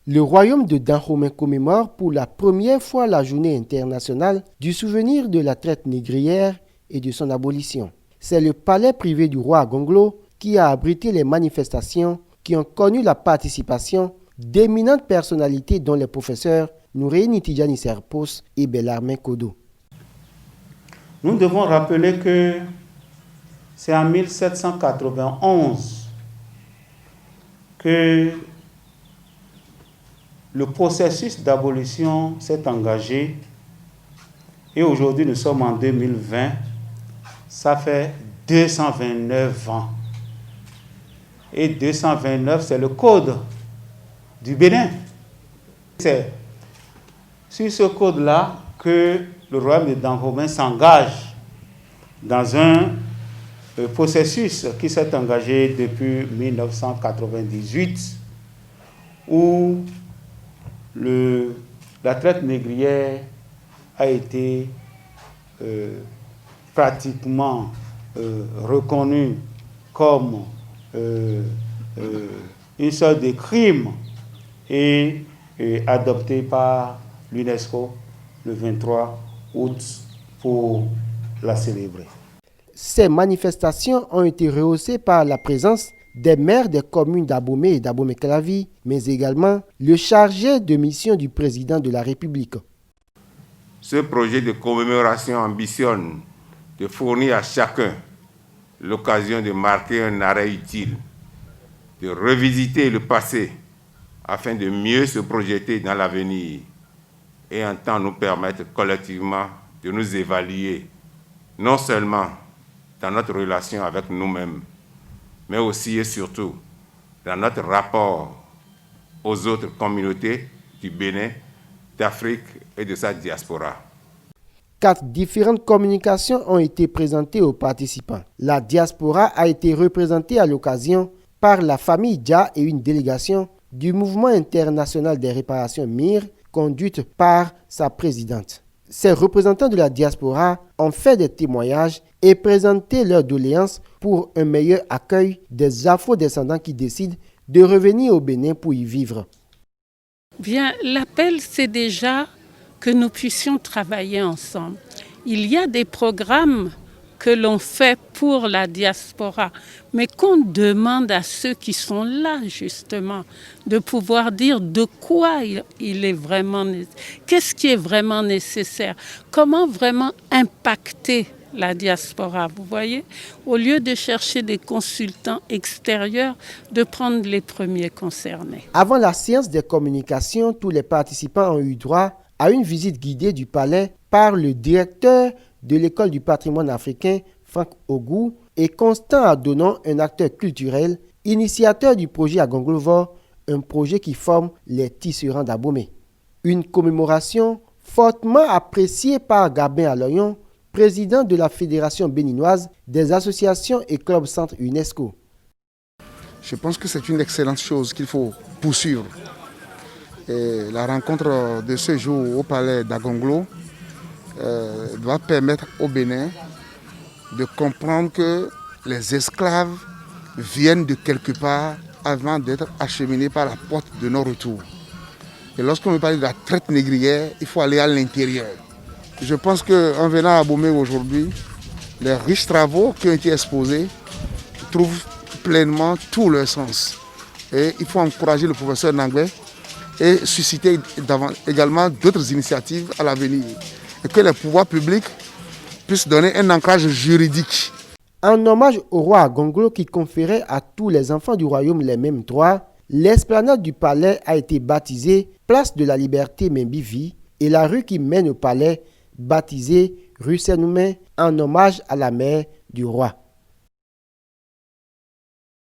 Le royaume de Dahomey commémore pour la première fois la journée internationale du souvenir de la traite négrière et de son abolition. C'est le palais privé du roi Agonglo qui a abrité les manifestations qui ont connu la participation d'éminentes personnalités dont les professeurs Noureini Tidjani Serpos et Bellarmin Kodo. Nous devons rappeler que c'est en 1791 que le processus d'abolition s'est engagé et aujourd'hui nous sommes en 2020, ça fait 229 ans. Et 229, c'est le code du Bénin. C'est sur ce code-là que le royaume de Dahomey s'engage dans un processus qui s'est engagé depuis 1998 où la traite négrière a été pratiquement reconnue comme une sorte de crime et adoptée par l'UNESCO le 23 août pour la célébrer. Ces manifestations ont été rehaussées par la présence des maires des communes d'Abomey et d'Abomey-Calavi, mais également le chargé de mission du président de la République. Ce projet de commémoration ambitionne de fournir à chacun l'occasion de marquer un arrêt utile, de revisiter le passé afin de mieux se projeter dans l'avenir et en temps nous permettre collectivement de nous évaluer, non seulement dans notre relation avec nous-mêmes, mais aussi et surtout dans notre rapport aux autres communautés du Bénin, d'Afrique et de sa diaspora. 4 différentes communications ont été présentées aux participants. La diaspora a été représentée à l'occasion par la famille Dia et une délégation du Mouvement international des réparations MIR, conduite par sa présidente. Ces représentants de la diaspora ont fait des témoignages et présenté leurs doléances pour un meilleur accueil des afro-descendants qui décident de revenir au Bénin pour y vivre. Bien, l'appel, c'est déjà que nous puissions travailler ensemble. Il y a des programmes que l'on fait pour la diaspora, mais qu'on demande à ceux qui sont là, justement, de pouvoir dire de quoi il est vraiment, qu'est-ce qui est vraiment nécessaire, comment vraiment impacter la diaspora, vous voyez, au lieu de chercher des consultants extérieurs, de prendre les premiers concernés. Avant la séance des communications, tous les participants ont eu droit à une visite guidée du palais par le directeur de l'école du patrimoine africain, Franck Ogou, et Constant Adonon, un acteur culturel, initiateur du projet Agonglo, un projet qui forme les tisserands d'Abomey. Une commémoration fortement appréciée par Gabin Aloyon, président de la Fédération béninoise des associations et clubs centres UNESCO. Je pense que c'est une excellente chose qu'il faut poursuivre. Et la rencontre de ce jour au palais d'Agonglo doit permettre au Bénin de comprendre que les esclaves viennent de quelque part avant d'être acheminés par la porte de non-retour. Et lorsqu'on me parle de la traite négrière, il faut aller à l'intérieur. Je pense qu'en venant à Abomey aujourd'hui, les riches travaux qui ont été exposés trouvent pleinement tout leur sens. Et il faut encourager le professeur Nangué et susciter également d'autres initiatives à l'avenir. Et que les pouvoirs publics puissent donner un ancrage juridique. En hommage au roi Agonglo qui conférait à tous les enfants du royaume les mêmes droits, l'esplanade du palais a été baptisée Place de la Liberté Membivi et la rue qui mène au palais baptisée rue Saint-Noumen en hommage à la mère du roi.